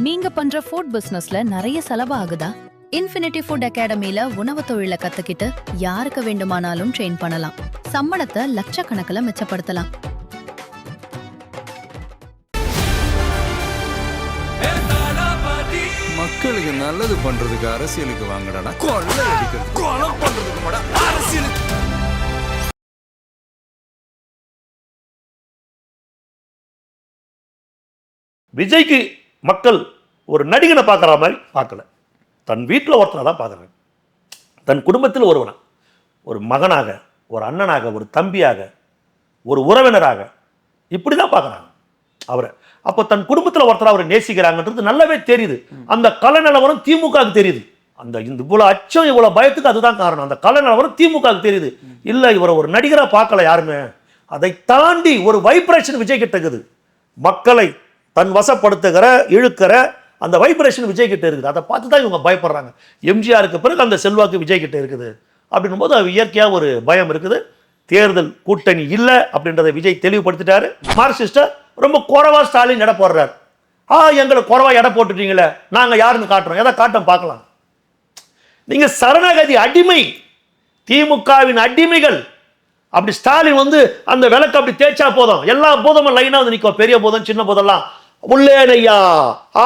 நீங்க பண்ற ஃபுட் பிசினஸ்ல நிறைய செலவு ஆகுதா? இன்ஃபினிட்டி ஃபுட் அகாடமில உணவு தொழிலை கத்துக்கிட்டு யாருக்கு வேண்டுமானாலும் ட்ரெயின் பண்ணலாம். சம்பளத்தை லட்சக்கணக்கில் மிச்சப்படுத்தலாம். மக்களுக்கு நல்லது பண்றதுக்கு அரசியலுக்கு வாங்கடா, கொள்ளை அடிக்கிறது கொலை பண்றதுக்கு அரசியலுக்கு. விஜய்க்கு மக்கள் ஒரு நடிகனை பார்க்குற மாதிரி பார்க்கல, தன் வீட்டில் ஒருத்தனை தான் பார்க்குறாங்க. தன் குடும்பத்தில் ஒருவனை, ஒரு மகனாக, ஒரு அண்ணனாக, ஒரு தம்பியாக, ஒரு உறவினராக இப்படி தான் பார்க்குறாங்க அவரை. அப்போ தன் குடும்பத்தில் ஒருத்தர் அவரை நேசிக்கிறாங்கன்றது நல்லாவே தெரியுது. அந்த கல நிலவரம் திமுகவுக்கு தெரியுது. அந்த இவ்வளோ அச்சம், இவ்வளோ பயத்துக்கு அதுதான் காரணம். அந்த கல நிலவரம் திமுகவுக்கு தெரியுது. இல்லை, இவரை ஒரு நடிகராக பார்க்கல யாருமே. அதை தாண்டி ஒரு வைப்ரேஷன் விஜய் கிட்ட இருக்குது. மக்களை தன் வசப்படுத்துகிற, இழுக்கிற அந்த வைப்ரேஷன் விஜய் கிட்ட இருக்குது. அதை பார்த்து தான் இவங்க பயப்படுறாங்க. எம்ஜிஆருக்கு பிறகு அந்த செல்வாக்கு விஜய் கிட்ட இருக்குது. அப்படின்னும் போது அது இயற்கையாக ஒரு பயம் இருக்குது. தேர்தல் கூட்டணி இல்லை அப்படின்றத விஜய் தெளிவுபடுத்திட்டாரு. மார்க்சிஸ்டை ரொம்ப குறைவா ஸ்டாலின் எடை போடுறாரு. எங்களை குறைவா எடை போட்டுட்டீங்களே, நாங்கள் யாருன்னு காட்டுறோம், எதை காட்டம் பார்க்கலாம். நீங்க சரணாகதி அடிமை, திமுகவின் அடிமைகள். அப்படி ஸ்டாலின் அந்த விளக்கு அப்படி தேய்ச்சா போதும், எல்லா பூதமும் லைனா நிற்கும். பெரிய பூதம், சின்ன பூதம்லாம் உள்ளேனையா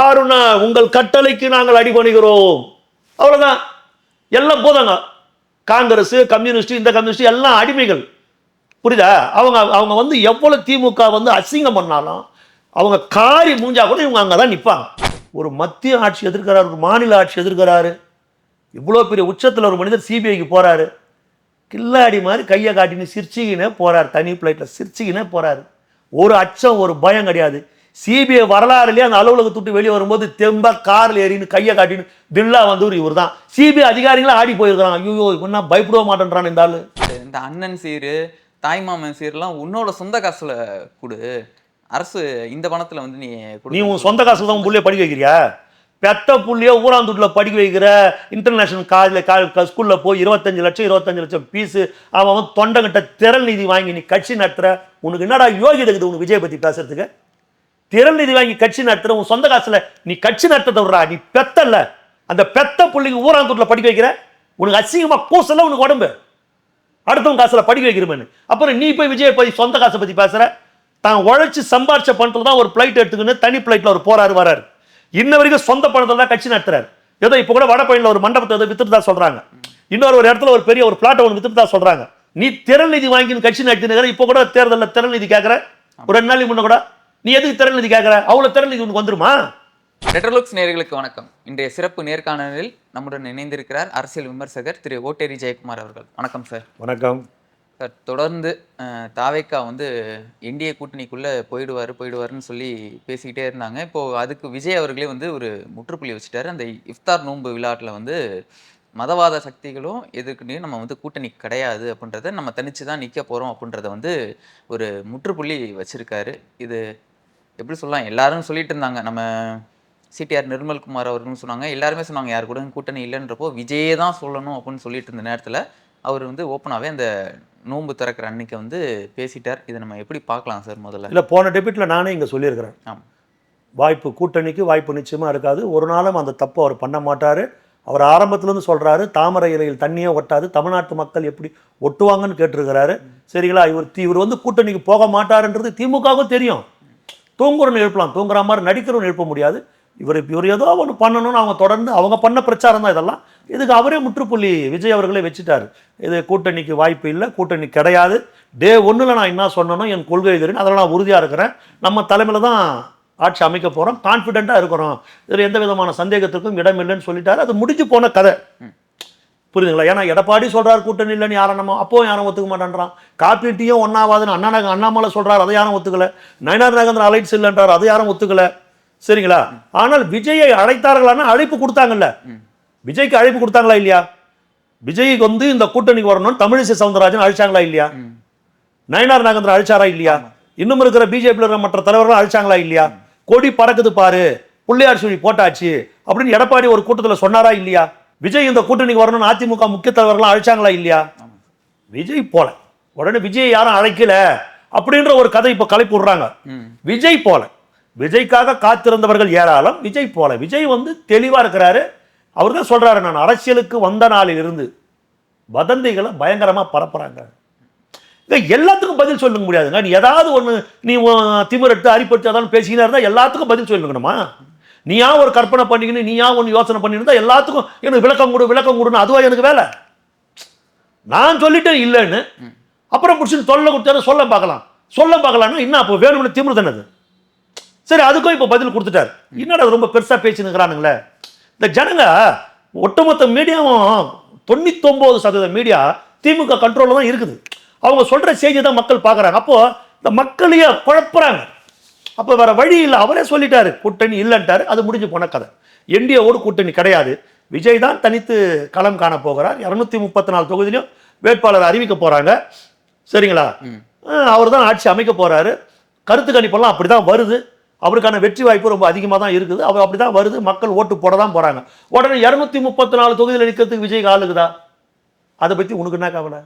ஆருணா உங்கள் கட்டளைக்கு நாங்கள் அடிபணிகிறோம், அவ்வளவுதான். எல்லாம் பூதங்க. காங்கிரஸ், கம்யூனிஸ்ட், இந்த கம்யூனிஸ்ட் எல்லாம் அடிமைகள். புரியுதா? அவங்க எவ்வளவு திமுக அசிங்கம் பண்ணாலும் அவங்க காரி மூஞ்சா கூட இவங்க அங்கதான் நிற்பாங்க. ஒரு மத்திய ஆட்சி எதிர்க்கிறாரு, ஒரு மாநில ஆட்சி எதிர்க்கிறாரு. இவ்வளோ பெரிய உச்சத்தில் ஒரு மனிதர் சிபிஐக்கு போறாரு. கில்லாடி மாதிரி கையை காட்டின்னு சிரிச்சிக்கினே போறாரு. தனி பிளைட்ல சிரிச்சிக்கினே போறாரு. ஒரு அச்சம், ஒரு பயம் கிடையாது. சிபிஐ வரலாறுலேயே அந்த அலுவலகத்தை விட்டு வெளியே வரும்போது தெம்பா காரில் ஏறின்னு கையை காட்டின்னு தில்லா இவர் தான். சிபிஐ அதிகாரிகளும் ஆடி போயிருக்கிறாங்க. ஐயோ இவனா பயப்பட மாட்டேன்றான் இந்த ஆளு. இந்த அண்ணன் சீரு, தாய்மாமன் சீரெல்லாம் உன்னோட சொந்த காசுல கொடு, அரசு இந்த பணத்துல நீ உன் சொந்த காசுல தான் புள்ளைய படிக்க வைக்கிறியா? பெத்த புள்ளைய ஊராந்தூட்டில் படிக்க வைக்கிற, இன்டர்நேஷனல் காலேஜில் ஸ்கூலில் போய் 25 லட்சம் ஃபீஸு, அவன் தொண்டைகிட்ட திரள் நிதி வாங்கி நீ கட்சி நடத்துற. உனக்கு என்னடா யோகிதை இருக்குது உனக்கு விஜய் பற்றி பேசுறதுக்கு? திரள் நிதி வாங்கி கட்சி நடத்துற, உன் சொந்த காசுல நீ கட்சி நடத்த விடுறா. நீ பெத்தல்ல, அந்த பெத்த புள்ளைக்கு ஊராந்தூட்டில் படிக்க வைக்கிற. உனக்கு அசிங்கமா கூசல உனக்கு உடம்பு, அடுத்தவங்க காசுல படிக்க வைக்கிறமேனு. அப்புறம் நீ போய் விஜய் பற்றி சொந்த காசை பற்றி பேசுற. தான் உழைச்சி சம்பாரிச்ச பணத்தில் தான் ஒரு பிளைட் எடுத்துக்கின்னு தனி பிளைட்ல அவர் போறாரு வராரு. இன்ன வரைக்கும் சொந்த பணத்தில் தான் கட்சி நடத்துறாரு. ஏதோ இப்போ கூட வடபழனியில் ஒரு மண்டபத்தை வித்துட்டு தான் சொல்றாங்க. இன்னொரு இடத்துல ஒரு பெரிய ஒரு பிளாட்டை ஒன்று வித்துட்டு தான் சொல்றாங்க. நீ திரள் நிதி வாங்கி கட்சி நடத்தினுக்கிற. இப்போ கூட தேர்தலில் திரள் நிதி கேட்குற. ஒரு 2 நாளைக்கு முன்ன கூட நீ எதுக்கு திரள் நிதி கேட்குற? அவ்வளோ திரள் நிதி உனக்கு வந்துருமா? ரெட்ரோலுக்ஸ் நேயர்களுக்கு வணக்கம். இன்றைய சிறப்பு நேர்காணலில் நம்முடன் இணைந்திருக்கிறார் அரசியல் விமர்சகர் திரு ஓட்டேரி ஜெயக்குமார் அவர்கள். வணக்கம் சார். வணக்கம் சார். தொடர்ந்து தாவேக்கா என்டிஏ கூட்டணிக்குள்ளே போயிடுவாருன்னு சொல்லி பேசிக்கிட்டே இருந்தாங்க. இப்போது அதுக்கு விஜய் அவர்களே ஒரு முற்றுப்புள்ளி வச்சுட்டாரு. அந்த இஃப்தார் நோன்பு விழாட்டில் மதவாத சக்திகளும் எதுக்குன்னு நம்ம கூட்டணி கிடையாது அப்படின்றத நம்ம தனிச்சு தான் நிற்க போகிறோம் அப்படின்றத ஒரு முற்றுப்புள்ளி வச்சுருக்காரு. இது எப்படி சொல்லலாம், எல்லாரும் சொல்லிட்டு இருந்தாங்க. நம்ம சிடிஆர் நிர்மல்குமார் அவர்கள்னு சொன்னாங்க, எல்லாருமே சொன்னாங்க யார் கூட கூட்டணி இல்லைன்றப்போ விஜயே தான் சொல்லணும் அப்படின்னு சொல்லிட்டு இருந்த நேரத்தில் அவர் ஓப்பனாகவே அந்த நோன்பு திறக்கிற அன்னைக்கு பேசிட்டார். இதை நம்ம எப்படி பார்க்கலாம் சார்? முதல்ல இல்லை, போன டெபிட்டில் நானே இங்கே சொல்லியிருக்கிறேன். ஆமாம், வாய்ப்பு கூட்டணிக்கு வாய்ப்பு நிச்சயமாக இருக்காது. ஒரு நாளும் அந்த தப்பு அவர் பண்ண மாட்டார். அவர் ஆரம்பத்துலேருந்து சொல்கிறாரு, தாமரை இலையில் தண்ணியே ஒட்டாது, தமிழ்நாட்டு மக்கள் எப்படி ஒட்டுவாங்கன்னு கேட்டிருக்கிறாரு. சரிங்களா? இவர் கூட்டணிக்கு போக மாட்டாருன்றது திமுகவுக்கும் தெரியும். தூங்குறன்னு எழுப்பலாம், தூங்குற மாதிரி நடிக்கிறவன்னு எழுப்ப முடியாது. இவர் ஏதோ ஒன்று பண்ணணும்னு அவங்க தொடர்ந்து அவங்க பண்ண பிரச்சாரம் தான் இதெல்லாம். இதுக்கு அவரே முற்றுப்புள்ளி விஜய் அவர்களே வச்சுட்டார். இது கூட்டணிக்கு வாய்ப்பு இல்லை, கூட்டணி கிடையாது. டே 1 நான் என்ன சொன்னனும் என் கொள்கை தெரியும், அதில் நான் உறுதியாக இருக்கிறேன். நம்ம தலைமையில் தான் ஆட்சி அமைக்க போகிறோம், கான்ஃபிடென்ட்டாக இருக்கிறோம், இதில் எந்த விதமான சந்தேகத்திற்கும் இடம் இல்லைன்னு சொல்லிட்டாரு. அது முடிஞ்சு போன கதை. புரியுதுங்களா? ஏன்னா எடப்பாடி சொல்கிறார் கூட்டணி இல்லைன்னு யாரும் அப்போ யாரும் ஒத்துக்க மாட்டேன்றான். காப்பீட்டியும் ஒன்றாவாதுன்னு அண்ணாமலை சொல்கிறார், அதை யாரும் ஒத்துக்கலை. நயனார் நாகேந்திரன் அலைட்ஸ் இல்லைன்றார், அதை யாரும் ஒத்துக்கலை. சரிங்களா? ஆனால் விஜயை அழைத்தார்களான அழைப்பு கொடுத்தாங்கல்ல. விஜய்க்கு அழைப்பு கொடுத்தாங்களா இல்லையா? விஜய்க்கு இந்த கூட்டணிக்கு வரணும்னு தமிழிசை சவுந்தரராஜன் அழைச்சாங்களா இல்லையா? நயனார் நாகேந்திரன் அழைச்சாரா இல்லையா? இன்னும் இருக்கிற பிஜேபியில் மற்ற தலைவர்கள் அழைச்சாங்களா இல்லையா? கொடி பறக்குது பாரு, பிள்ளையார் சொல்லி போட்டாச்சு அப்படின்னு எடப்பாடி ஒரு கூட்டத்தில் சொன்னாரா இல்லையா? விஜய் இந்த கூட்டணிக்கு வரணும்னு அதிமுக முக்கிய தலைவர்கள் அழைச்சாங்களா இல்லையா? விஜய் போல உடனே விஜய் யாரும் அழைக்கல அப்படின்ற ஒரு கதை இப்ப கலைப்பு விடுறாங்க. விஜய் போல விஜய்க்காக காத்திருந்தவர்கள் ஏராளம். விஜய் போல. விஜய் வந்து தெளிவாக இருக்கிறாரு. அவர் தான் சொல்கிறாரு, நான் அரசியலுக்கு வந்த நாளில் இருந்து வதந்திகளை பயங்கரமாக பரப்புகிறாங்க. எல்லாத்துக்கும் பதில் சொல்ல முடியாதுங்க. நீ ஏதாவது ஒன்று நீ திமிரட்டு அரிப்பட்டு அதான் பேசிக்கினா இருந்தால் எல்லாத்துக்கும் பதில் சொல்லணுமா? நீயா ஒரு கற்பனை பண்ணிக்கணும், நீயா ஒன்று யோசனை பண்ணியிருந்தா எல்லாத்துக்கும் எனக்கு விளக்கம் கொடுன்னு அதுவா எனக்கு வேலை? நான் சொல்லிட்டேன் இல்லைன்னு, அப்புறம் பிடிச்சின்னு தொல்லை கொடுத்தா சொல்ல பார்க்கலாம்னா இன்னும் அப்போ வேணும்னு திமிரு தானது. சரி, அதுக்கும் இப்போ பதில் கொடுத்துட்டார். என்னடா ரொம்ப பெருசாக பேசினுக்கிறானுங்களே இந்த ஜனங்க. ஒட்டுமொத்த மீடியாவும் 99% மீடியா திமுக கண்ட்ரோலில் தான் இருக்குது. அவங்க சொல்கிற செய்தி தான் மக்கள் பார்க்குறாங்க. அப்போது இந்த மக்களையே குழப்புறாங்க. அப்போ வேற வழி இல்லை. அவரே சொல்லிட்டாரு கூட்டணி இல்லைன்ட்டாரு. அது முடிஞ்சு போன கதை. என்டிஏவோடு கூட்டணி கிடையாது. விஜய் தான் தனித்து களம் காண போகிறார். 234 தொகுதியிலும் வேட்பாளர் அறிவிக்க போகிறாங்க. சரிங்களா? அவர் தான் ஆட்சி அமைக்க போகிறாரு. கருத்து கணிப்பெல்லாம் அப்படி தான் வருது. அவருக்கான வெற்றி வாய்ப்பு ரொம்ப அதிகமாக தான் இருக்குது. அவர் அப்படி தான் வருது. மக்கள் ஓட்டு போட தான் போகிறாங்க. உடனே 234 தொகுதியில் நிற்கிறதுக்கு விஜய்க்கு ஆளுக்குதா? அதை பற்றி உனக்கு என்ன கவலை?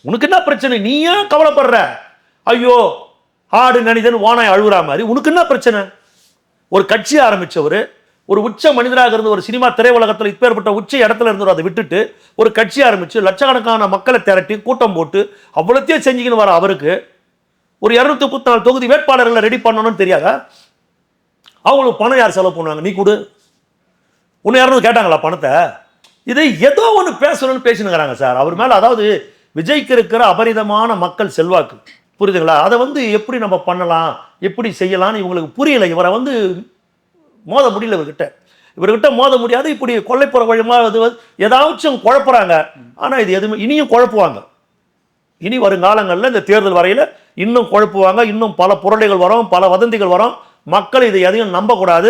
உனக்கு என்ன பிரச்சனை? நீ ஏன் கவலைப்படுற? ஐயோ ஆடு நனிதன் ஓனாய் அழுகுற மாதிரி உனக்கு என்ன பிரச்சனை? ஒரு கட்சி ஆரம்பிச்சவர், ஒரு உச்ச மனிதராக இருந்து, ஒரு சினிமா திரையுலகத்தில் இப்பேற்பட்ட உச்ச இடத்துல இருந்தவர், அதை விட்டுட்டு ஒரு கட்சி ஆரம்பிச்சு லட்சக்கணக்கான மக்களை திரட்டி கூட்டம் போட்டு அவ்வளோத்தையும் செஞ்சுக்கின்னு வர அவருக்கு ஒரு 234 தொகுதி வேட்பாளர்களை ரெடி பண்ணணும்னு தெரியாதா? அவங்களுக்கு பணம் யார் செலவு பண்ணுவாங்க? நீ கொடு. உன்னை யாரும் கேட்டாங்களா பணத்தை? இதை ஏதோ ஒன்று பேசணும்னு பேசினுக்கிறாங்க சார் அவர் மேலே. அதாவது விஜய்க்கு இருக்கிற அபரிதமான மக்கள் செல்வாக்கு, புரியுதுங்களா? அதை வந்து எப்படி நம்ம பண்ணலாம், எப்படி செய்யலாம்னு இவங்களுக்கு புரியலை. இவரை வந்து மோத முடியல. இவர்கிட்ட மோத முடியாது. இப்படி கொல்லைப்புற வழிமாக ஏதாச்சும் குழப்புறாங்க. ஆனால் இது எதுவுமே இனியும் குழப்புவாங்க. இனி வருங்காலங்களில் இந்த தேர்தல் வரையில் இன்னும் குழப்புவாங்க. இன்னும் பல புரளைகள் வரும், பல வதந்திகள் வரும். மக்கள் இதை எதையும் நம்பக்கூடாது.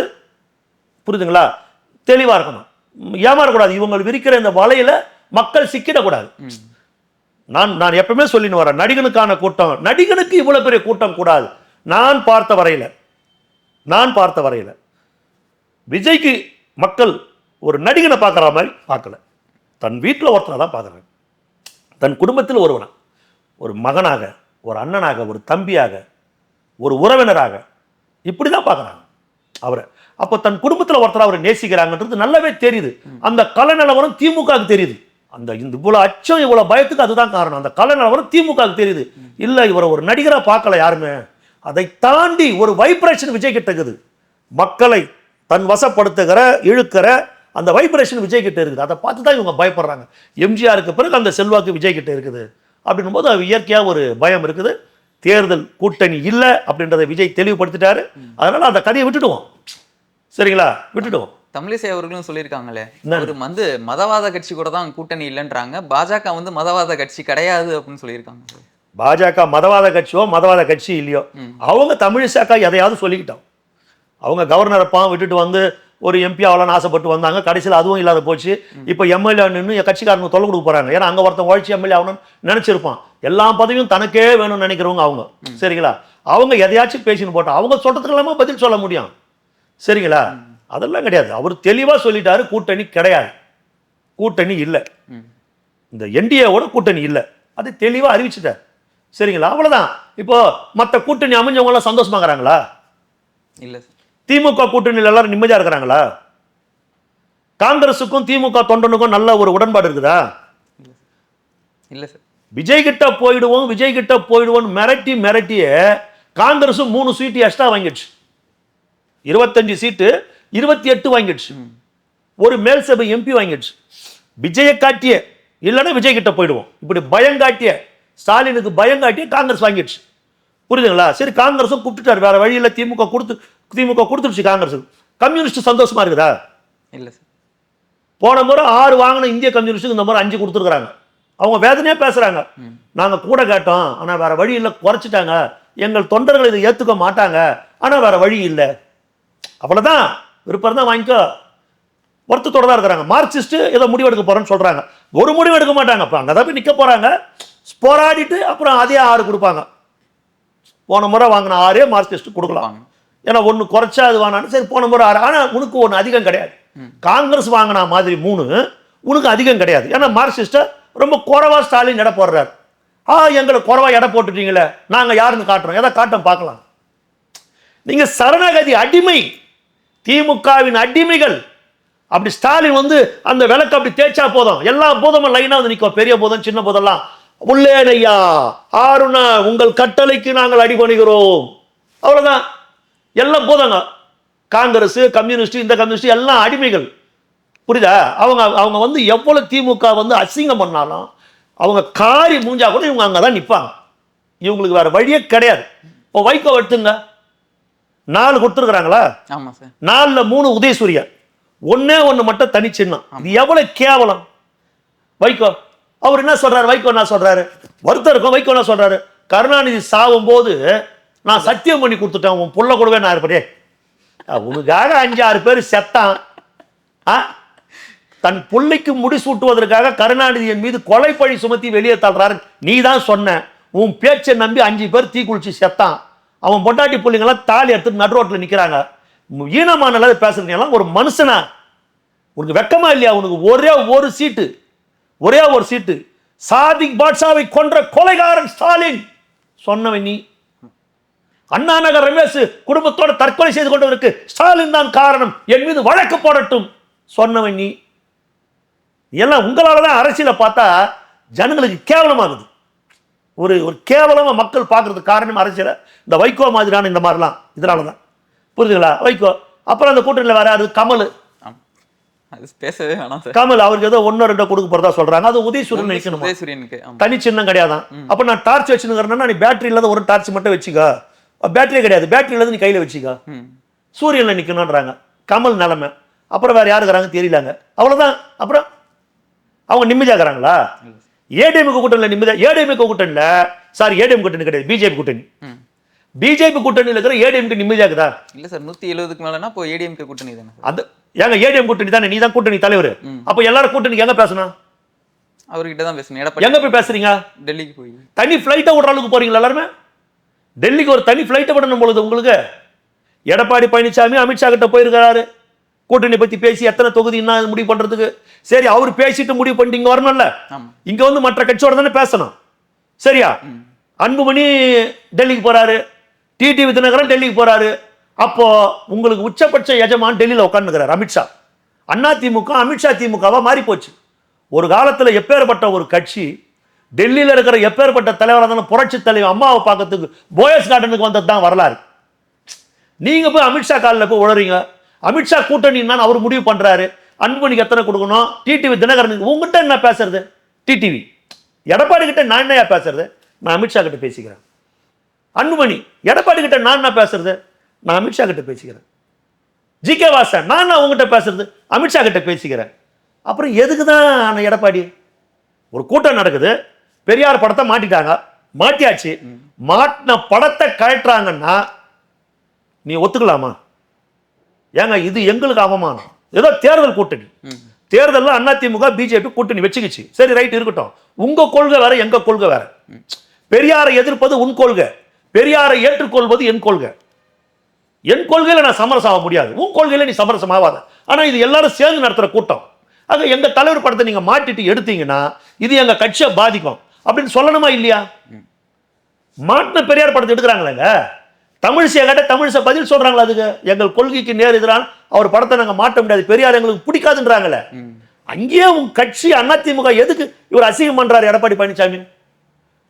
புரியுதுங்களா? தெளிவாக இருக்கணும், ஏமாறக்கூடாது. இவங்க விரிக்கிற இந்த வலையில மக்கள் சிக்கிடக்கூடாது. நான் எப்பவுமே சொல்லின்னு வரேன், நடிகனுக்கான கூட்டம், நடிகனுக்கு இவ்வளவு பெரிய கூட்டம் கூடாது. நான் பார்த்த வரையில விஜய்க்கு மக்கள் ஒரு நடிகனை பார்க்குற மாதிரி பார்க்கல. தன் வீட்டில் ஒருத்தனை தான் பார்க்குறாங்க. தன் குடும்பத்தில் ஒருவனை, ஒரு மகனாக, ஒரு அண்ணனாக, ஒரு தம்பியாக, ஒரு உறவினராக இப்படி தான் பார்க்குறாங்க அவரை. அப்போ தன் குடும்பத்தில் ஒருத்தர் அவரை நேசிக்கிறாங்கன்றது நல்லாவே தெரியுது. அந்த கல நிலவரம் திமுகவுக்கு தெரியுது. அந்த இவ்வளோ அச்சம், இவ்வளோ பயத்துக்கு அதுதான் காரணம். அந்த கல நிலவரம் திமுகவுக்கு தெரியுது. இல்லை, இவரை ஒரு நடிகராக பார்க்கல யாருமே. அதை தாண்டி ஒரு வைப்ரேஷன் விஜய் கிட்ட இருக்குது. மக்களை தன் வசப்படுத்துகிற, இழுக்கிற அந்த வைப்ரேஷன் விஜய் கிட்ட இருக்குது. அதை பார்த்து தான் இவங்க பயப்படுறாங்க. எம்ஜிஆருக்கு பிறகு அந்த செல்வாக்கு விஜய் கிட்ட இருக்குது. அப்படின்னும் போது அது இயற்கையாக ஒரு பயம் இருக்குது. தேர்தல் கூட்டணி இல்லை அப்படின்றத விஜய் தெளிவுபடுத்திட்டாரு. அதனால அந்த கதையை விட்டுடுவோம். சரிங்களா? விட்டுடுவோம். தமிழிசை அவர்களும் சொல்லியிருக்காங்களே, அவர் வந்து மதவாத கட்சி கூட தான் கூட்டணி இல்லைன்றாங்க. பாஜக வந்து மதவாத கட்சி கிடையாது அப்படின்னு சொல்லியிருக்காங்க. பாஜக மதவாத கட்சியோ மதவாத கட்சி இல்லையோ, அவங்க தமிழிசைக்கா எதையாவது சொல்லிக்கிட்டோம். அவங்க கவர்னரப்பா விட்டுட்டு வந்து ஒரு எம்பி ஆகலான்னு ஆசைப்பட்டு வந்தாங்க. கடைசியில் அதுவும் இல்லாத போச்சு. இப்போ எம்எல்ஏ நின்று கட்சிக்காரங்க தொலை கொடுக்க போறாங்க. ஏன்னா அங்கே ஒருத்தன் உழைச்சி எம்எல்ஏ ஆகணும்னு நினைச்சிருப்பான். எல்லா பதவியும் தனக்கே வேணும்னு நினைக்கிறவங்க அவங்க. சரிங்களா? அவங்க எதையாச்சும் பேசின்னு போட்டோம். அவங்க சொல்றதுக்கு எல்லாமே பதில் சொல்ல முடியும். சரிங்களா? அதெல்லாம் கிடையாது. அவர் தெளிவாக சொல்லிட்டாரு, கூட்டணி கிடையாது, கூட்டணி இல்லை, இந்த என்டிஏவோட கூட்டணி இல்லை. அது தெளிவாக அறிவிச்சுட்டார். சரிங்களா? அவ்வளோதான். இப்போ மற்ற கூட்டணி அமைஞ்சவங்க எல்லாம் சந்தோஷமாகறாங்களா? இல்லை. திமுக கூட்டணியில் எல்லாரும் நிம்மதியா இருக்கிறாங்களா? காங்கிரஸுக்கும் திமுக தொண்டனுக்கும் நல்ல ஒரு உடன்பாடு இருக்குதா? இல்லை சார். விஜய் கிட்ட போயிடுவோம் மிரட்டிய காங்கிரஸும் 3 சீட்டு எக்ஸ்ட்ரா வாங்கிடுச்சு. 25 சீட்டு 28 வாங்கிடுச்சு. ஒரு மேல் சபை எம்பி வாங்கிடுச்சு. விஜயை காட்டிய, இல்லைன்னா விஜய் கிட்ட போயிடுவோம், இப்படி பயங்காட்டிய, ஸ்டாலினுக்கு பயங்காட்டிய காங்கிரஸ் வாங்கிடுச்சு. புரியுதுங்களா? சரி, காங்கிரஸும் கூப்பிட்டுட்டாரு, வேற வழியில் திமுக கொடுத்துருச்சு. காங்கிரஸ் கம்யூனிஸ்ட் சந்தோஷமா இருக்குதா? இல்லை சார். போன முறை 6 வாங்கின இந்திய கம்யூனிஸ்டுக்கு இந்த முறை 5 கொடுத்துருக்குறாங்க. அவங்க வேதனையா பேசுறாங்க. நாங்க கூட கேட்டோம், ஆனா வேற வழி இல்லை, குறைச்சிட்டாங்க. எங்கள் தொண்டர்கள் இதை ஏத்துக்க மாட்டாங்க, ஆனா வேற வழி இல்லை. அவ்வளவுதான், விருப்பம் தான் வாங்கிக்கோ. வருத்தத்தோட தான் இருக்கிறாங்க. மார்க்சிஸ்ட் ஏதோ முடிவெடுக்க போறேன்னு சொல்றாங்க. ஒரு முடிவு எடுக்க மாட்டாங்க. அப்ப அங்கதான் போய் நிக்க போறாங்க, போராடிட்டு அப்புறம் அதே 6 கொடுப்பாங்க. போன முறை வாங்கின 6 மார்க்சிஸ்ட் கொடுக்கலாம். ஏன்னா ஒன்று குறைச்சா அது வாங்கினான்னு. சரி, போன முறை 6. ஆனால் உனக்கு ஒன்று அதிகம் கிடையாது. காங்கிரஸ் வாங்கினா மாதிரி 3 உனக்கு அதிகம் கிடையாது. ஏன்னா மார்க்சிஸ்ட ரொம்ப குறைவா ஸ்டாலின் எடை போடுறாரு. எங்களை குறைவா எடை போட்டுட்டீங்களே, நாங்கள் யாருன்னு காட்டுறோம், எதை காட்டம் பார்க்கலாம். நீங்க சரணாகதி அடிமை, திமுகவின் அடிமைகள். அப்படி ஸ்டாலின் வந்து அந்த விளக்கு அப்படி தேய்ச்சா போதும், எல்லா பூதமும் லைனா வந்து நிற்கும், பெரிய பூதம் சின்ன பூதம்லாம். உள்ளேனையா ஆருணா, உங்கள் கட்டளைக்கு நாங்கள் அடிபணிகிறோம், அவ்வளவுதான். எல்லாம் பூதங்க, காங்கிரஸ், கம்யூனிஸ்ட், இந்த கம்யூனிஸ்ட் எல்லாம் அடிமைகள். புரியுதா? அவங்க வந்து எவ்வளவு திமுக வந்து அசிங்கம் பண்ணாலும் அவங்க காரி மூஞ்சா கூட இவங்க அங்கதான் நிற்பாங்க. இவங்களுக்கு வேற வழியே கிடையாது. இப்போ வைகோ எடுத்துங்க, 4 கொடுத்துருக்குறாங்களா? 4ல் 3 உதயசூரியன், ஒன்னே ஒன்று மட்டும் தனி சின்னம். இது எவ்வளவு கேவலம். வைகோ அவர் என்ன சொல்றாரு? வைகோ என்ன சொல்றாரு? வருத்தம் இருக்கும். வைகோ என்ன சொல்றாரு? கருணாநிதி சாவும் போது நான் சத்தியம் பண்ணி கொடுத்துட்டேன், உன் புள்ள கூடவே நான் இருப்பதே. உனக்காக 5-6 பேர் செத்தான். தன் பிள்ளைக்கு முடிசூட்டுவதற்காக கருணாநிதியின் மீது கொலை பழி சுமத்தி வெளியே தள்ளுறாரு. நீ தான் சொன்ன, உன் பேச்சை நம்பி 5 பேர் தீ குளிச்சு செத்தான். அவன் பொண்டாட்டி பிள்ளைங்களாம் தாலி எடுத்து நடு ரோட்டில் நிற்கிறாங்க. ஈனமான பேசுறீங்களா? ஒரு மனுஷனா? உனக்கு வெக்கமா இல்லையா? உனக்கு ஒரே ஒரு சீட்டு சாதிக் பாட்ஷாவை கொன்ற கொலைகாரன் ஸ்டாலின் சொன்னவன் நீ. அண்ணா நகர் ரமேஷ் குடும்பத்தோட தற்கொலை செய்து கொண்டவருக்கு ஸ்டாலின் தான் காரணம், என் மீது வழக்கு போடட்டும் சொன்னவன் நீ. எல்லாம் உங்களாலதான் அரசியலை பார்த்தா ஜனங்களுக்கு கேவலமாகுது. ஒரு கேவலமா மக்கள் பார்க்கறதுக்கு காரணம் அரசியலை இந்த வைகோ மாதிரியான இந்த மாதிரிலாம் இதனாலதான். புரியுதுங்களா? வைகோ அப்புறம் அந்த கூட்டணியில் வேற யாரு? கமல். பேசவே வேணாம். கமல் அவருக்கு ஏதோ 1-2 கொடுக்க போறதா சொல்றாங்க. அது உதயசூரியனுக்கு தனி சின்னம் கிடையாதான். அப்ப நான் டார்ச் வச்சுருக்கிறேன்னா நீ பேட்டரி இல்லாத ஒரு டார்ச் மட்டும் வச்சுக்கோ. பேட்டரியே கிடையாது, பேட்டரி இல்லாத நீ கையில வச்சுக்கோ. சூரியன்ல நிக்கணும்ன்றாங்க. கமல் நிலைமை. அப்புறம் வேற யாருக்குறாங்க தெரியலாங்க, அவ்வளவுதான். அப்புறம் அவங்க நிம்மதியாகிறாங்களா? ஏடிஎம்கே கூட்டணியில் நிம்மதியா? ஏடிஎம்கே கூட்டணியில் சாரி, ஏடிஎம் கூட்டணி கிடையாது, பிஜேபி கூட்டணி. பிஜேபி கூட்டணியில் இருக்கிற ஏடிஎம்கே நிம்மதியாகுதா? இல்ல சார், 170க்கு மேலனா இப்போ ஏடிஎம்கே கூட்டணி தானே. அது ஏங்க ஏடிஎம் கூட்டணி தானே, நீ தான் கூட்டணி தலைவர். அப்ப எல்லாரும் கூட்டணிக்கு எங்க பேசணும்? அவர்கிட்ட தான் பேசணும். எங்க போய் பேசுறீங்க? டெல்லிக்கு போய் தனி ஃபிளைட்டை விடுற அளவுக்கு போறீங்களா எல்லாருமே? டெல்லிக்கு ஒரு தனி ஃபிளைட்டை விடணும் பொழுது உங்களுக்கு. எடப்பாடி பழனிசாமி அமித்ஷா கிட்ட போயிருக்கிறாரு, கூட்டணி பத்தி பேசி எத்தனை தொகுதி என்ன முடிவு பண்றதுக்கு. சரி, அவர் பேசிட்டு முடிவு பண்ணிட்டு இங்க வரணும்ல. இங்க வந்து மற்ற கட்சியோட தானே பேசணும். சரியா? அன்புமணி டெல்லிக்கு போறாரு, டிடிவி தினகரன் டெல்லிக்கு போறாரு. அப்போ உங்களுக்கு உச்சபட்ச எஜமான் டெல்லியில உட்கார்ந்துக்கிறார் அமித்ஷா. அண்ணா திமுக அமித்ஷா திமுகவா மாறி போச்சு. ஒரு காலத்துல எப்பேற்பட்ட ஒரு கட்சி, டெல்லியில இருக்கிற எப்பேற்பட்ட தலைவரான புரட்சி தலைவர் அம்மாவை பார்க்கறதுக்கு போயஸ் கார்டனுக்கு வந்தது தான் வரலாறு. நீங்க போய் அமித்ஷா காலில் போய் உளறீங்க. அமித்ஷா கூட்டணி அவர் முடிவு பண்றாரு. அன்புமணிக்கு எத்தனை கொடுக்கணும், டிடிவி தினகரனுக்கு உங்ககிட்ட என்ன பேசுறது? டிடிவி எடப்பாடி கிட்ட நான் என்ன பேசுறது? நான் அமித்ஷா கிட்ட பேசிக்கிறேன். அன்புமணி எடப்பாடி கிட்ட நான் என்ன பேசுறது? நான் அமித்ஷா கிட்ட பேசிக்கிறேன். ஜி.கே. வாசன் நான் உங்ககிட்ட பேசுறது? அமித்ஷா கிட்ட பேசிக்கிறேன். அப்புறம் எதுக்கு தான் எடப்பாடி? ஒரு கூட்டம் நடக்குது, பெரியார் படத்தை மாட்டிட்டாங்க, மாட்டியாச்சு. மாட்டின படத்தை கழட்டுறாங்கன்னா நீ ஒத்துக்கலாமா? ஏங்க இது எங்களுக்கு அவமானம். ஏதோ தேர்தல் கூட்டணி, தேர்தலில் அதிமுக பிஜேபி கூட்டணி வச்சுக்கிச்சு. சரி, ரைட், இருக்கட்டும். உங்க கொள்கை வேற, எங்க கொள்கை வேற. பெரியாரை எதிர்ப்பது உன் கொள்கை, பெரியாரை ஏற்றுக்கொள்வது என் கொள்கை. என் கொள்கையில நான் சமரசம் ஆக முடியாது, உன் கொள்கையில நீ சமரசம் ஆகாத. ஆனா இது எல்லாரும் சேர்ந்து நடத்துற கூட்டம். ஆக எங்க தலைவர் படத்தை நீங்க மாட்டிட்டு எடுத்தீங்கன்னா இது எங்க கட்சியை பாதிக்கும் அப்படின்னு சொல்லணுமா இல்லையா? மாட்டின பெரியார் படத்தை எடுக்கிறாங்களேங்க, தமிழிசை கேட்ட தமிழிசை பதில் சொல்றாங்களா? அதுக்கு எங்கள் கொள்கைக்கு நேர் எதிரான அவர் படத்தை நாங்க மாட்ட முடியாது, பெரியார் எங்களுக்கு பிடிக்காதுன்றாங்களே. அங்கேயே உங்க கட்சி அதிமுக எதுக்கு இவர் அசிங்கம் பண்றாரு எடப்பாடி பழனிசாமி?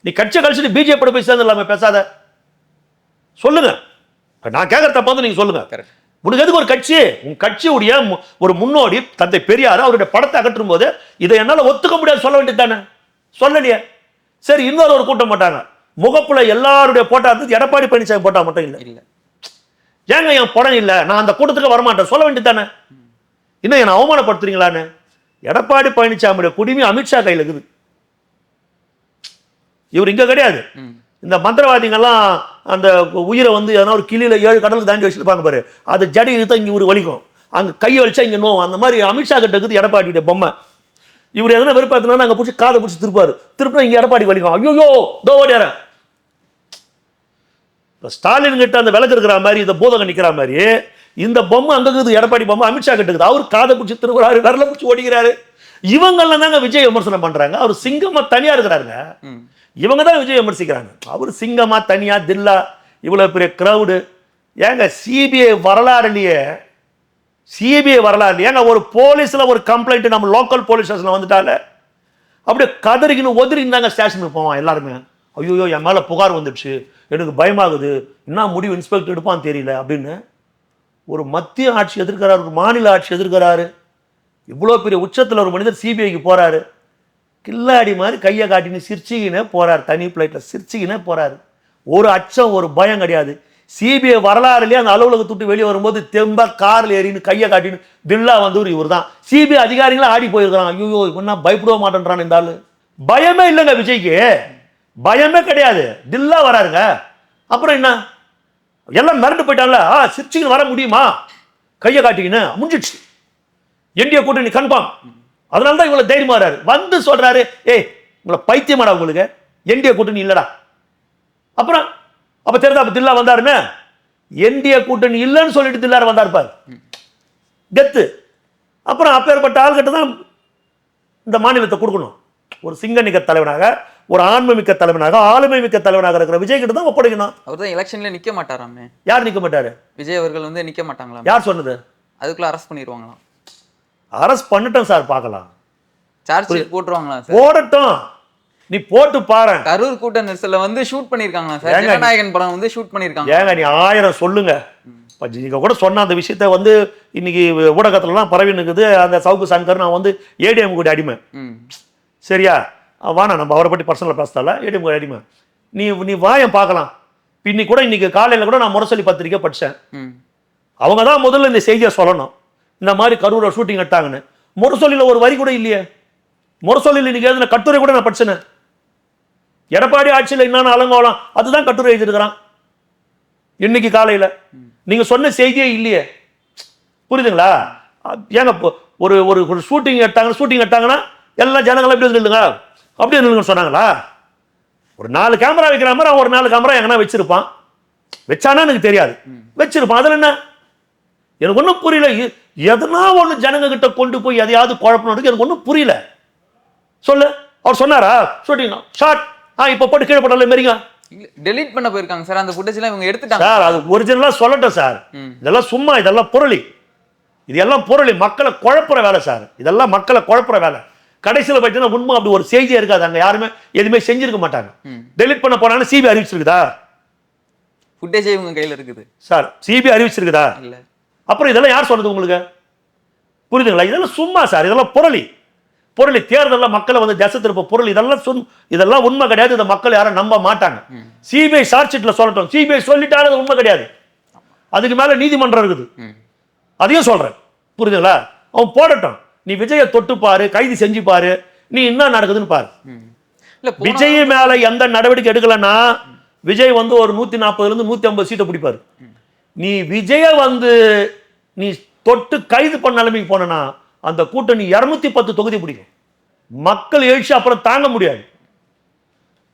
நீ கட்சியை கழிச்சுட்டு பிஜேபி போய் சேர்ந்து இல்லாம பேசாத. சொல்லுங்க, நான் கேட்கற தப்ப வந்து நீங்க சொல்லுங்க. உனக்கு எதுக்கு ஒரு கட்சி? உன் கட்சியுடைய ஒரு முன்னோடி தந்தை பெரியார் அவருடைய படத்தை அகற்றும் போது இதை என்னால ஒத்துக்க முடியாது சொல்ல வேண்டியது தானே? சொல்லலையே. சரி, இன்னொரு ஒரு கூட்டம் போட்டாங்க, முகப்புல எல்லாருடைய போட்டா இருந்தது, எடப்பாடி பழனிசாமி போட்டா மட்டும் இல்ல. ஏங்க என் படம் இல்ல, நான் அந்த கூட்டத்துக்கு வரமாட்டேன் சொல்ல வேண்டியது தானே? இன்னும் என்ன அவமானப்படுத்துறீங்களான்னு? எடப்பாடி பழனிசாமியுடைய குடிமை அமித்ஷா கையில் இருக்குது, இவர் இங்க கிடையாது. இந்த மந்திரவாதிகள்லாம் அந்த உயிரை வந்து எதனா ஒரு கிளியில 7 கடலுக்கு தாண்டி வச்சுருப்பாங்க பாரு, அது ஜடி இழுத்தா இங்க ஒரு வலிக்கும், அங்க கையை வலிச்சா இங்க நோவும். அந்த மாதிரி அமித்ஷா கிட்ட இருக்குது எடப்பாடியுடைய பொம்மை. இவர் எதனா வெறுப்பாத்தினா அங்க பிடிச்சி காதை பிடிச்சி திருப்பாரு, திருப்பினா இங்க எடப்பாடி வலிக்கும், ஐயோ தோ ஓடியாரன். ஸ்டாலின் கிட்ட அந்த விளக்கு இருக்கிற மாதிரி, இந்த பூதகம் நிக்கிற மாதிரி இந்த பொம்மை அங்க இருக்குது, எடப்பாடி பொம்மை அமித்ஷா கிட்ட இருக்குது. அவர் காதை பிடிச்சி திருவுறாரு, விரல பிடிச்சி ஓடிக்கிறாரு. இவங்கெல்லாம் தாங்க விஜய் விமர்சனம் பண்றாங்க. அவர் சிங்கமா தனியா இருக்கிறாருங்க, இவங்க தான் விஜய் விமர்சிக்கிறாங்க. அவர் சிங்கமா தனியா தில்லா, இவ்வளவு பெரிய கிரௌடு, ஏங்க சிபிஐ வரலாறுலையே ஏங்க ஒரு போலீஸில் ஒரு கம்ப்ளைண்ட் நம்ம லோக்கல் போலீஸ் ஸ்டேஷனில் வந்துட்டால அப்படியே கதறிக்கின்னு ஒதுறிந்தாங்க ஸ்டேஷனுக்கு போவான் எல்லாருமே. ஐயோ என் மேலே புகார் வந்துடுச்சு, எனக்கு பயமாகுது, என்ன முடிவு இன்ஸ்பெக்டர் எடுப்பான்னு தெரியல அப்படின்னு. ஒரு மத்திய ஆட்சி எதிர்க்கிறாரு, ஒரு மாநில ஆட்சி எதிர்க்கிறாரு, இவ்வளோ பெரிய உச்சத்தில் ஒரு மனிதர் சிபிஐக்கு போகிறாரு, கில்லாடி மாதிரி கையை காட்டின்னு சிரிச்சிக்கினே போகிறார், தனி பிளைட்டில் சிரிச்சிக்கினே போகிறாரு. ஒரு அச்சம் ஒரு பயம் கிடையாது. சிபிஐ வரலாறுலேயே அந்த அலுவலகத்தை விட்டு வெளியே வரும்போது தெம்பா காரில் ஏறின்னு கையை காட்டின்னு தில்லா வந்தவர் இவர் தான். சிபிஐ அதிகாரிகளாம் ஆடி போயிருக்கிறாங்க. ஐயோ என்ன பயப்பட மாட்டேன்றான் இந்த ஆளு. பயமே இல்லைங்க விஜய்க்கு, பயமே கிடையாது, தில்லா வராருங்க. அப்புறம் என்ன எல்லாம் மிரண்டு போயிட்டான்ல, சிரிச்சிக்கின்னு வர முடியுமா, கையை காட்டிக்கின்னு முடிஞ்சிடுச்சு, என்டிஏ கூட்டணி கன்ஃபார்ம். அதனால தான் இவ்வளோ தைரியமா வராரு. வந்து சொல்றாரு, ஏய் உங்களை பைத்தியமாடா, உங்களுக்கு என்டிஏ கூட்டணி இல்லடா. அப்புறம் அப்ப தெரியுதா அப்ப தில்லா வந்தாருன்னு, என்டிஏ கூட்டணி இல்லைன்னு சொல்லிட்டு தில்லாரு வந்தார் பாரு, கெத்து. அப்புறம் அப்பேற்பட்ட ஆள்கிட்ட தான் இந்த மாநிலத்தை கொடுக்கணும். ஒரு சிங்கநிக தலைவனாக, ஒரு ஆண்மை மிக்க தலைவனாக, ஆளுமை மிக்க தலைவனாக இருக்கிற விஜய் கிட்ட தான் ஒப்படைக்கணும். அவர் தான் எலெக்ஷன்ல நிக்க மாட்டாராமே. யார் நிக்க மாட்டாரு? விஜய் அவர்கள் வந்து நிக்க மாட்டாங்களா? யார் சொன்னது? அதுக்குள்ள அரெஸ்ட் பண்ணிடுவாங்களாம். அரெஸ்ட் பண்ணிட்டோம் சார், பார்க்கலாம். சார்ஜ் ஷீட் போட்டுருவாங்களா சார்? போடட்டும், நீ போட்டு பாரு. கரூர் கூட்ட நெரிசல்ல வந்து ஷூட் பண்ணிருக்காங்களா சார்? ஜனநாயகன் படம் வந்து ஷூட் பண்ணிருக்காங்க. ஏங்க நீ 1000 சொல்லுங்க, நீங்க கூட சொன்ன அந்த விஷயத்த வந்து இன்னைக்கு ஊடகத்துலலாம் பரவி நிற்குது. அந்த சவுக்கு சங்கர் நான் வந்து ஏடிஎம் கூட அடிமை, சரியா? வானா நம்ம அவரை பற்றி பர்சனலாக பேசல, ஏடிஎம் கூட அடிமை. நீ வாயம் பார்க்கலாம். இன்னைக்கு காலையில் கூட நான் முரசொலி பத்திரிக்கை படித்தேன். அவங்க தான் முதல்ல இந்த செய்தியை சொல்லணும், இந்த மாதிரி கரூரை ஷூட்டிங் எடுத்தாங்கன்னு. முரசொலியில் ஒரு வரி கூட இல்லையே. முரசொலியில் இன்னைக்கு எழுதின கட்டுரை கூட நான் படிச்சேன். எடப்பாடி ஆட்சியில் என்னென்ன அலங்கோலம் அதுதான் கட்டுரை எழுதிருக்கிறான் இன்னைக்கு காலையில். நீங்க சொன்ன செய்தியே இல்லையே, புரியுதுங்களா? ஏங்க ஒரு ஷூட்டிங் எடுத்தாங்கன்னா எல்லாம் ஜனங்களும் எப்படி நில்லுங்க, அப்படியே நில்லுங்க சொன்னாங்களா? ஒரு 4 கேமரா வைக்கிற மாதிரி அவன் ஒரு 4 கேமரா எங்கன்னா வச்சிருப்பான். வச்சானா எனக்கு தெரியாது, வச்சிருப்பான். அதில் என்ன எனக்கு ஒன்றும் புரியல. எதனா ஒன்று ஜனங்க கிட்ட கொண்டு போய் எதையாவது குழப்பணும் எனக்கு ஒன்றும் புரியல. சொல்லு, அவர் சொன்னாரா ஷூட்டிங் ஷார்ட் இப்போ போட்டு கீழே போட்டால மாரிங்க டெலீட் பண்ண போயிருக்காங்க சார். அந்த ஃபுட்டேஜ்லாம் இவங்க எடுத்துட்டாங்க சார். அது ஒரிஜினலா சொல்லட்டும் சார். இதெல்லாம் சும்மா, இதெல்லாம் பொருளி, இது எல்லாம் பொருளி, மக்களை குழப்புற வேலை சார். இதெல்லாம் மக்களை குழப்புற வேலை. கடைசியில் பார்த்தீங்கன்னா உண்மை அப்படி ஒரு செய்தியே இருக்காது. அங்கே யாருமே எதுவுமே செஞ்சிருக்க மாட்டாங்க. டெலிட் பண்ண போனாலும் சிபிஐ அறிவிச்சிருக்குதா? ஃபுட்டேஜே இவங்க கையில் இருக்குது சார். சிபிஐ அறிவிச்சிருக்குதா? இல்லை. அப்புறம் இதெல்லாம் யார் சொன்னது உங்களுக்கு? புரியுதுங்களா? இதெல்லாம் சும்மா சார், இதெல்லாம் பொருளி. தேர்தலில் மக்களை வந்து தசை திருப்ப பொருள். இதெல்லாம் உண்மை கிடையாது. இந்த மக்கள் யாரும் நம்ப மாட்டாங்க. சிபிஐ சார்ஜ் ஷீட்ல சொல்லட்டும். சிபிஐ சொல்லிட்டாலும் அது உண்மை கிடையாது. அதுக்கு மேல நீதிமன்றம் இருக்குது, அதையும் சொல்றேன். புரியுதுங்களா? அவன் போடட்டும். நீ விஜயை தொட்டு பாரு, கைது செஞ்சு பாரு, நீ என்ன நடக்குதுன்னு பாரு. விஜய் மேல எந்த நடவடிக்கை எடுக்கலன்னா விஜய் வந்து ஒரு 140 150 சீட்டை பிடிப்பாரு. நீ விஜய வந்து நீ தொட்டு கைது பண்ண நிலைமைக்கு போனா அந்த கூட்டணி 210 தொகுதி பிடிக்கும். மக்கள் எழுச்சி அப்புறம் தாங்க முடியாது.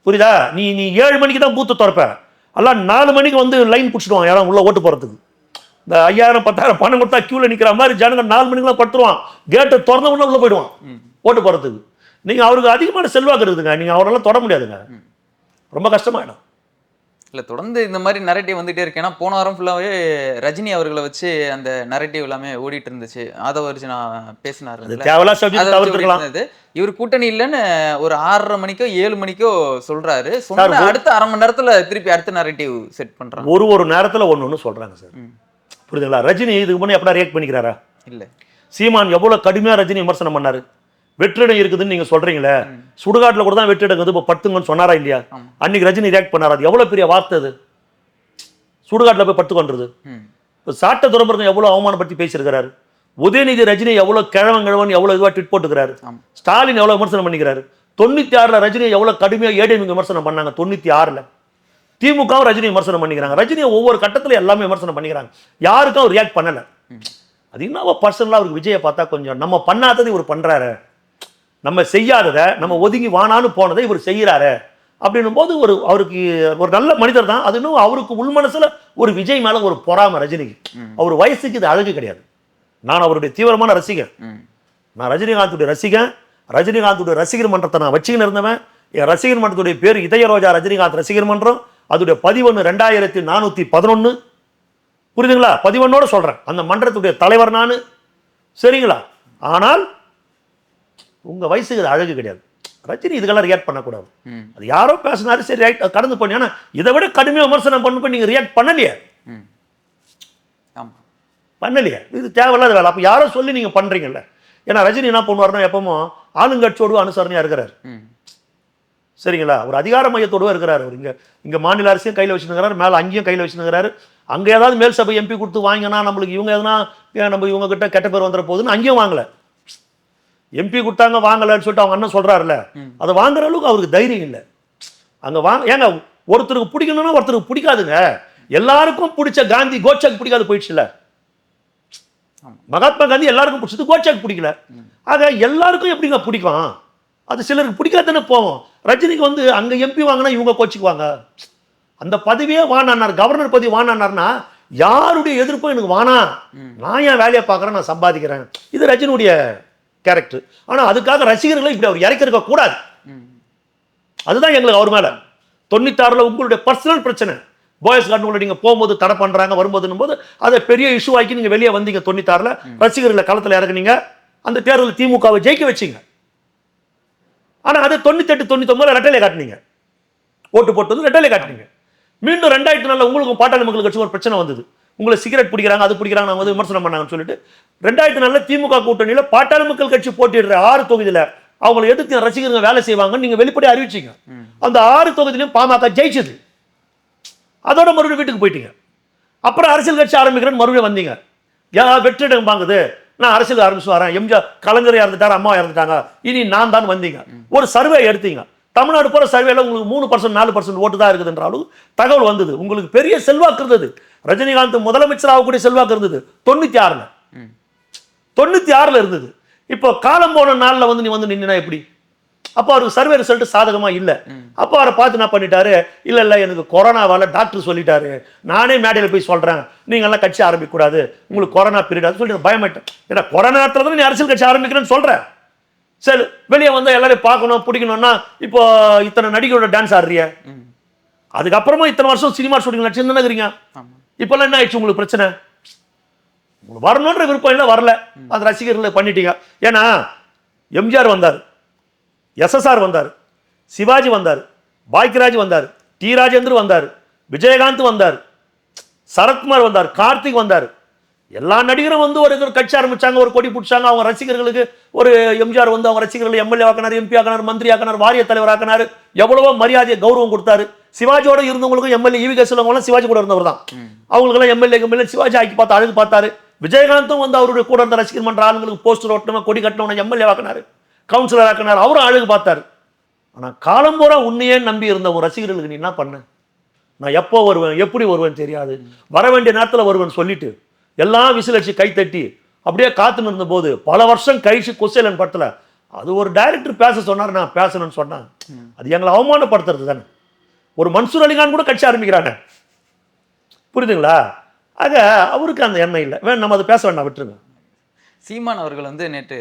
புரியுதா? நீ 7 மணிக்கு தான் பூத்து திறப்ப, எல்லாம் 4 மணிக்கு வந்து லைன் பிடிச்சிடுவான் யாரும் உள்ள ஓட்டு போறதுக்கு. இந்த 5000 10,000 பணம் கொடுத்தா கியூல நிக்கிற மாதிரி ஜனங்க 4 மணிக்கெல்லாம் படுத்துருவான். கேட்டை திறந்த உடனே உள்ள போயிடுவான் ஓட்டு போறதுக்கு. நீங்க அவருக்கு அதிகமான செல்வாக்கு இருக்குதுங்க, நீங்க அவரெல்லாம் தொட முடியாதுங்க, ரொம்ப கஷ்டமாயிடும். இல்லை, தொடர்ந்து இந்த மாதிரி நரேட்டிவ் வந்துட்டே இருக்கு. ஏன்னா போன வாரம் ஃபுல்லாகவே ரஜினி அவர்களை வச்சு அந்த நரேட்டிவ் எல்லாமே ஓடிட்டு இருந்துச்சு. ஆதவர்ஜுனா பேசினார், இவர் கூட்டணி இல்லைன்னு ஒரு 6:30 மணிக்கோ 7 மணிக்கோ சொல்றாரு. சொன்ன அடுத்த அரை மணி நேரத்துல திருப்பி அடுத்த நரேட்டிவ் செட் பண்றாங்க. ஒரு நேரத்துல ஒண்ணு சொல்றாங்க சார். புரியுதுங்களா? ரஜினி இதுக்கு முன்னாடி எப்படா ரியாக்ட் பண்ணிக்கிறாரா? இல்ல. சீமான் எவ்வளவு கடுமையா ரஜினி விமர்சனம் பண்ணாரு. வெற்றிடம் இருக்குதுன்னு நீங்க சொல்றீங்களே, சுடுகாட்டுல கூட தான் வெற்றிடம் இருக்குது, இப்ப படுத்துங்கன்னு சொன்னாரா இல்லையா? அன்னைக்கு ரஜினி ரியாக்ட் பண்ணாரு. அது எவ்வளவு பெரிய வார்த்தை அது, சுடுகாட்டுல போய் படுத்துக்கொன்றது. சாட்ட துரம்பரங்க எவ்வளவு அவமானப்படுத்தி பேசியிருக்கிறாரு. உதயநிதி ரஜினி எவ்வளவு கிழவன் எவ்வளவு இதுவா ட்வீட் போட்டுக்கிறாரு. ஸ்டாலின் எவ்வளவு விமர்சனம் பண்ணிக்கிறாரு. 96ல ரஜினி எவ்வளவு கடுமையா ஏடிஎம் விமர்சனம் பண்ணாங்க. 96ல திமுகவும் ரஜினி விமர்சனம் பண்ணிக்கிறாங்க. ரஜினியை ஒவ்வொரு கட்டத்துல எல்லாமே விமர்சனம் பண்ணிக்கிறாங்க. யாருக்கும் அவர் ரியாக்ட் பண்ணல. அது என்ன பர்சனலா அவருக்கு விஜயை பார்த்தா கொஞ்சம் நம்ம பண்ணாதது இவர் பண்றாரு, நம்ம செய்யாததை நம்ம ஒதுங்கி வானான்னு போனதை இவர் செய்யறாரு அப்படின்னும் போது அவருக்கு ஒரு நல்ல மனிதர் தான். அது இன்னும் அவருக்கு உள் மனசுல ஒரு விஜய் மேல ஒரு பொறாம ரஜினிக்கு. அவர் வயசுக்கு இது அழகு கிடையாது. நான் அவருடைய தீவிரமான ரசிகன். நான் ரஜினிகாந்துடைய ரசிகன். ரஜினிகாந்துடைய ரசிகர் மன்றத்தை நான் வச்சுக்கின்னு இருந்தவன். என் ரசிகர் மன்றத்துடைய பேர் இதய ரோஜா ரஜினிகாந்த் ரசிகர் மன்றம். அதோடைய 11 2411. புரியுதுங்களா? பதிவனோட சொல்றேன், அந்த மன்றத்துடைய தலைவர் நான், சரிங்களா? ஆனால் உங்க வயசுக்கு அது அழகு கிடையாது. ரஜினி இதுக்கெல்லாம் ரியாக்ட் பண்ணக்கூடாது. அது யாரோ பேசினாரு, சரி ரைட், கடந்து பண்ணி. ஆனா இதை விட கடுமையாக விமர்சனம் பண்ணப்போ நீங்க ரியாக்ட் பண்ணலையே, பண்ணலையே. இது தேவையில்லாத வேலை. அப்போ யாரோ சொல்லி நீங்க பண்றீங்கல்ல. ஏன்னா ரஜினி என்ன பண்ணுவாருன்னா எப்பவும் ஆளுங்கட்சியோடு அனுசரணையா இருக்கிறார், சரிங்களா? ஒரு அதிகார மையத்தோடு இருக்கிறார். அவர் இங்க மாநில அரசையும் கையில் வச்சுருக்கிறாரு, மேலே அங்கேயும் கையில் வச்சுருக்கிறாரு. அங்கே ஏதாவது மேல் சபை எம்பி கொடுத்து வாங்கினா நம்மளுக்கு இவங்க எதுனா நம்ம இவங்க கிட்ட கெட்ட பேர் வந்துட போகுதுன்னு அங்கேயும் வாங்கல. எம்பி கொடுத்தாங்க வாங்கலன்னு சொல்லிட்டு அவங்க அண்ணன் சொல்றாருல்ல, அதை வாங்குற அளவுக்கு அவருக்கு தைரியம் இல்லை. அங்க ஏங்க ஒருத்தருக்கு பிடிக்கணும்னா ஒருத்தருக்கு பிடிக்காதுங்க. எல்லாருக்கும் பிடிச்ச காந்தி கோட்சேக்கு பிடிக்காது போயிடுச்சுல. மகாத்மா காந்தி எல்லாருக்கும் பிடிச்சது, கோட்சேக்கு பிடிக்கல. ஆக எல்லாருக்கும் எப்படிங்க பிடிக்கும்? அது சிலருக்கு பிடிக்காதுன்னு போவோம். ரஜினிக்கு வந்து அங்க எம்பி வாங்கினா இவங்க கோச்சிக்குவாங்க. அந்த பதவியே வானார், கவர்னர் பதவி வானார்னா யாருடைய எதிர்ப்பும் எனக்கு வானா, நான் என் வேலையை பார்க்குறேன், நான் சம்பாதிக்கிறேன். இது ரஜினியுடைய கேரக்டர். ஆனா அதுக்காக ரசிகர்களை இப்படி அவர் இறக்கிருக்க கூடாது. அதுதான் எங்களுக்கு அவர் மேல 96ல் உங்களுடைய பர்சனல் பிரச்சனை. பாய்ஸ் கார்டன் நீங்க போகும்போது தடை பண்றாங்க, வரும்போதுன்னும் போது அதை பெரிய இஷ்யூ ஆக்கி நீங்க வெளியே வந்தீங்க. 96ல் ரசிகர்களை களத்தில் இறக்குனீங்க, அந்த தேர்தலில் திமுகவை ஜெயிக்க வச்சீங்க. ஆனா அதை 98, 99 ரெட்டையில காட்டினீங்க, ஓட்டு போட்டு வந்து ரெட்டையில காட்டினீங்க. மீண்டும் 2004 உங்களுக்கும் பாட்டாளி மக்கள் கட்சி ஒரு பிரச்சனை வந்தது. உங்களை சிகரெட் பிடிக்கிறாங்க, அது பிடிக்கிறாங்க, நாங்கள் வந்து விமர்சனம் பண்ணாங்கன்னு சொல்லிட்டு 2004 திமுக கூட்டணியில் பாட்டாளி மக்கள் கட்சி போட்டிடுற 6 தொகுதியில் அவங்களை எதிர்த்து ரசிகர்கள் வேலை செய்வாங்கன்னு நீங்க வெளிப்படையாக அறிவிச்சீங்க. அந்த 6 தொகுதியிலும் பாமக ஜெயிச்சது. அதோட மறுபடியும் வீட்டுக்கு போயிட்டீங்க. அப்புறம் அரசியல் கட்சி ஆரம்பிக்கிறேன்னு மறுபடியும் வந்தீங்க. வெற்றிடம் வாங்குது, நான் அரசியல் ஆரம்பிச்சு வரேன், எம்ஜிஆர் கலைஞர் இறந்துட்டாரு, அம்மா இறந்துட்டாங்க, இனி நான் தான் வந்தீங்க. ஒரு சர்வே எடுத்தீங்க, தமிழ்நாடு போற சர்வேல உங்களுக்கு 3%, 4% ஓட்டு தான் இருக்குதுன்ற அளவு தகவல் வந்தது. உங்களுக்கு பெரிய செல்வாக்கு இருந்தது. ரஜினிகாந்த் முதலமைச்சர் ஆகக்கூடிய செல்வாக்கு இருந்தது 96ல் இருந்தது. இப்போ காலம் போன நாள்ல வந்து நீ வந்து நின்னா எப்படி? அப்போ அவருக்கு சர்வே ரிசல்ட் சாதகமா இல்லை. அப்போ அவரை பார்த்து என்ன பண்ணிட்டாரு, இல்ல இல்ல எனக்கு கொரோனாவால டாக்டர் சொல்லிட்டாரு, நானே மேடையில் போய் சொல்றேன், நீங்க எல்லாம் கட்சி ஆரம்பிக்க கூடாது, உங்களுக்கு கொரோனா பீரியட் சொல்லி பயமாட்டேன். ஏன்னா கொரோனா நேரத்துல தான் நீ அரசியல் கட்சி ஆரம்பிக்கிறேன்னு சொல்றேன். சரி, வெளியே வந்து எல்லாரையும் பார்க்கணும் பிடிக்கணும்னா இப்போ இத்தனை நடிகரோட டான்ஸ் ஆடுறிய, அதுக்கப்புறமா இத்தனை வருஷம் சினிமா ஷூட்டிங் நடிச்சு நினைக்கிறீங்க. இப்பெல்லாம் என்ன ஆயிடுச்சு உங்களுக்கு பிரச்சனை? உங்களுக்கு வரணுன்ற விருப்பம் இல்லை, வரல, அந்த ரசிகர்களை பண்ணிட்டீங்க. ஏன்னா எம்ஜிஆர் வந்தார், எஸ்எஸ்ஆர் வந்தார், சிவாஜி வந்தார், பாக்யராஜ் வந்தார், டி ராஜேந்தர் வந்தார், விஜயகாந்த் வந்தார், சரத்குமார் வந்தார், கார்த்திக் வந்தார். எல்லா நடிகரும் வந்து ஒரு கட்சி ஆரம்பிச்சாங்க, ஒரு கொடி பிடிச்சாங்க. அவங்க ரசிகர்களுக்கு ஒரு எம்ஜிஆர் வந்து அவங்க ரசிகர்கள் எம்எல்ஏ ஆக்கினார், எம்பி ஆக்கினார், மந்திரி ஆக்கினார், வாரிய தலைவர் ஆக்கினார், எவ்வளவோ மரியாதையை கௌரவம் கொடுத்தாரு. சிவாஜியோட இருந்தவங்களுக்கும் எம்எல்ஏ ஈவி கேசவங்களும் சிவாஜி கூட இருந்தவர் தான். அவங்களுக்கெல்லாம் எம்எல்ஏ சிவாஜி ஆக்கி பார்த்து அழகு பார்த்தாரு. விஜயகாந்தும் வந்து அவருடைய கூட இருந்த ரசிகர் மன்ற ஆளுங்களுக்கு போஸ்டர் ஓட்டணும், கொடி கட்டணும், எம்எல்ஏ ஆக்கினார், கவுன்சிலர் ஆக்கினார், அவரும் அழகு பார்த்தாரு. ஆனால் காலம் பூரா உன்னையே நம்பி இருந்த ஒரு ரசிகர்களுக்கு நீ என்ன பண்ண? நான் எப்போ வருவேன், எப்படி வருவேன் தெரியாது, வர வேண்டிய நேரத்தில் வருவேன் சொல்லிட்டு எல்லாம் விசிலடிச்சு கைத்தட்டி அப்படியே காத்து நிறுந்த போது பல வருஷம் கழிச்சு கொஸ்டின் படத்துல அது ஒரு டைரக்டர் பேச சொன்னார், நான் பேசணும்னு சொன்னேன். அது எங்களை அவமானப்படுத்துறது தானே. ஒரு மன்சூர் அலிகான் கூட கட்சி ஆரம்பிக்கிறாங்க, புரியுதுங்களா? ஆக அவருக்கு அந்த எண்ணம் இல்லை, நம்ம அதை பேச வேண்டாம், விட்டுருங்க. சீமான் அவர்கள் வந்து நேற்று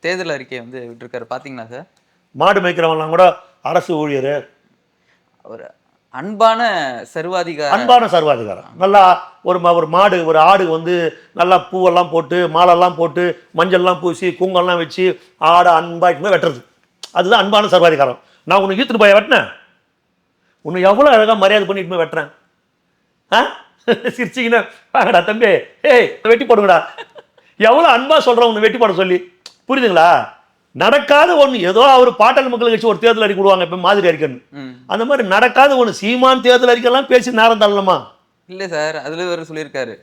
தேர்தல் அறிக்கையை வந்து விட்டுருக்காரு, பார்த்தீங்களா சார்? மாடு மேய்க்கிறவங்களாம் கூட அரசு ஊழியர், அவர் அன்பான சர்வாதிகாரம், அன்பான சர்வாதிகாரம். நல்லா ஒரு மாடு ஒரு ஆடு வந்து நல்லா பூவெல்லாம் போட்டு மாலெல்லாம் போட்டு மஞ்சள்லாம் பூசி குங்கெல்லாம் வச்சு ஆடை அன்பாக வெட்டுறது, அதுதான் அன்பான சர்வாதிகாரம். நான் உன்னை ஈத்துட்டு போய் வெட்டினேன், உன்னை எவ்வளோ அழகாக மரியாதை பண்ணிட்டு போய் வெட்டுறேன். சிரிச்சிங்கன்னா வாங்கடா தம்பி, ஏய் வெட்டி போடுங்கடா, எவ்வளோ அன்பா சொல்கிறேன் உன்னை வெட்டி போட சொல்லி, புரியுதுங்களா? நடக்காத ஒன்று ஏதோ அவர் பாட்டாளி மக்கள் கட்சி ஒரு தேர்தல் அறிக்கை விடுவாங்க இப்போ மாதிரி அறிக்கைன்னு, அந்த மாதிரி நடக்காத ஒன்று சீமான் தேர்தல் அறிக்கைலாம் பேசி நேரம் தள்ளணுமா? இல்லை சார், அதில் வேறு சொல்லியிருக்காரு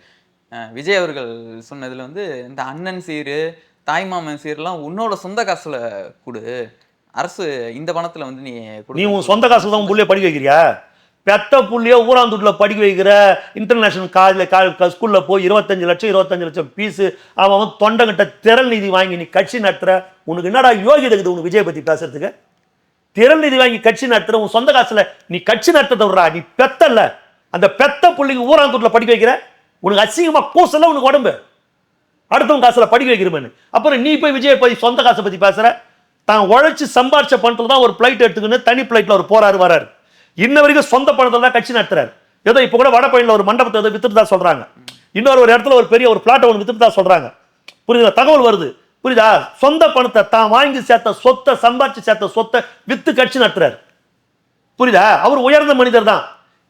விஜய் அவர்கள் சொன்னதில் வந்து இந்த அண்ணன் சீரு தாய்மாமன் சீரெல்லாம் உன்னோட சொந்த காசுல கொடு, அரசு இந்த பணத்தில் வந்து நீ உன் சொந்த காசுல தான் புள்ளைய படிக்க வைக்கிறியா? பெத்த புள்ளைய ஊராந்தூட்டில் படிக்க வைக்கிற, இன்டர்நேஷனல் காலேஜில் ஸ்கூலில் போய் 25 லட்சம் ஃபீஸு, அவன் தொண்டங்கிட்ட திரள் நிதி வாங்கி நீ கட்சி நடத்துற, உனக்கு என்னடா யோகி இருக்குது உனக்கு விஜய் பற்றி பேசுறதுக்கு? திரள் நிதி வாங்கி கட்சி நடத்துற, உன் சொந்த காசுல நீ கட்சி நடத்த விடுறா, நீ பெத்தல்ல, அந்த பெத்த புள்ளைங்க ஊராந்தூட்டில் படிக்க வைக்கிற, உனக்கு அசிங்கமாக கூசல உனக்கு உடம்பு, அடுத்தவங்க காசுல படிக்க வைக்கிறமேனு. அப்புறம் நீ போய் விஜய் போய் சொந்த காசை பற்றி பேசுற. தான் உழைச்சி சம்பாரிச்ச பணத்தில் தான் ஒரு ஃப்ளைட் எடுத்துக்கின்னு தனி ஃப்ளைட்டில் அவர் போறாரு வராரு. இன்ன வரைக்கும் சொந்த பணத்தில் தான் கட்சி நடத்துறாரு. ஏதோ இப்போ கூட வடபழனியில் ஒரு மண்டபத்தை ஏதோ வித்துட்டு தான் சொல்றாங்க. இன்னொரு இடத்துல ஒரு பெரிய ஒரு பிளாட்டை ஒன்று வித்துட்டு தான் சொல்றாங்க. புரியுதா? தகவல் வருது. புரியுதா? சொந்த பணத்தை தான் வாங்கி சேர்த்த சொத்தை, சம்பாரிச்சு சேர்த்த சொத்தை வித்து கட்சி நடத்துறாரு. புரியுதா? அவர் உயர்ந்த மனிதர் தான்.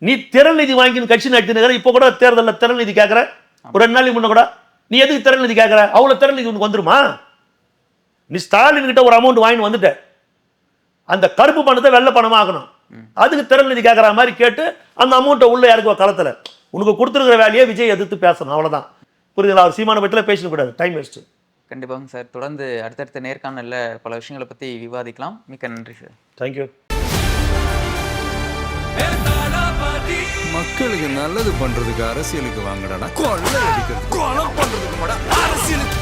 நீ திறன் நிதி வாங்கி கட்சி நடத்தின இப்போ கூட தேர்தலில் திறன் நிதி கேட்குற. ஒரு 2 நாளைக்கு முன்ன கூட நீ எதுக்கு திறன் நிதி கேட்குற? அவ்வளோ திறன் நிதி உனக்கு வந்துருமா? நீ ஸ்டாலின் கிட்ட ஒரு அமௌண்ட் வாங்கி வந்துட்ட, அந்த கருப்பு பணத்தை வெள்ளை பணமா ஆகணும். அதுக்கு திறன் நிதி கேட்குற மாதிரி கேட்டு அந்த அமௌண்ட்டை உள்ள இறக்குவ களத்தில். உனக்கு கொடுத்துருக்கிற வேலையை விஜய் எதிர்த்து பேசணும், அவ்வளோதான். புரியுதுங்களா? அவர் சீமான பற்றில பேசக்கூடாது, டைம் வேஸ்ட்டு. கண்டிப்பாங்க சார். தொடர்ந்து அடுத்தடுத்த நேர்காணல்ல பல விஷயங்களை பற்றி விவாதிக்கலாம். மிக்க நன்றி சார். தேங்க்யூ. மக்களுக்கு நல்லது பண்றதுக்கு அரசியலுக்கு வாங்கடா, கொள்ளை அடிக்கிறது, கொலை பண்றதுக்கு அரசியலுக்கு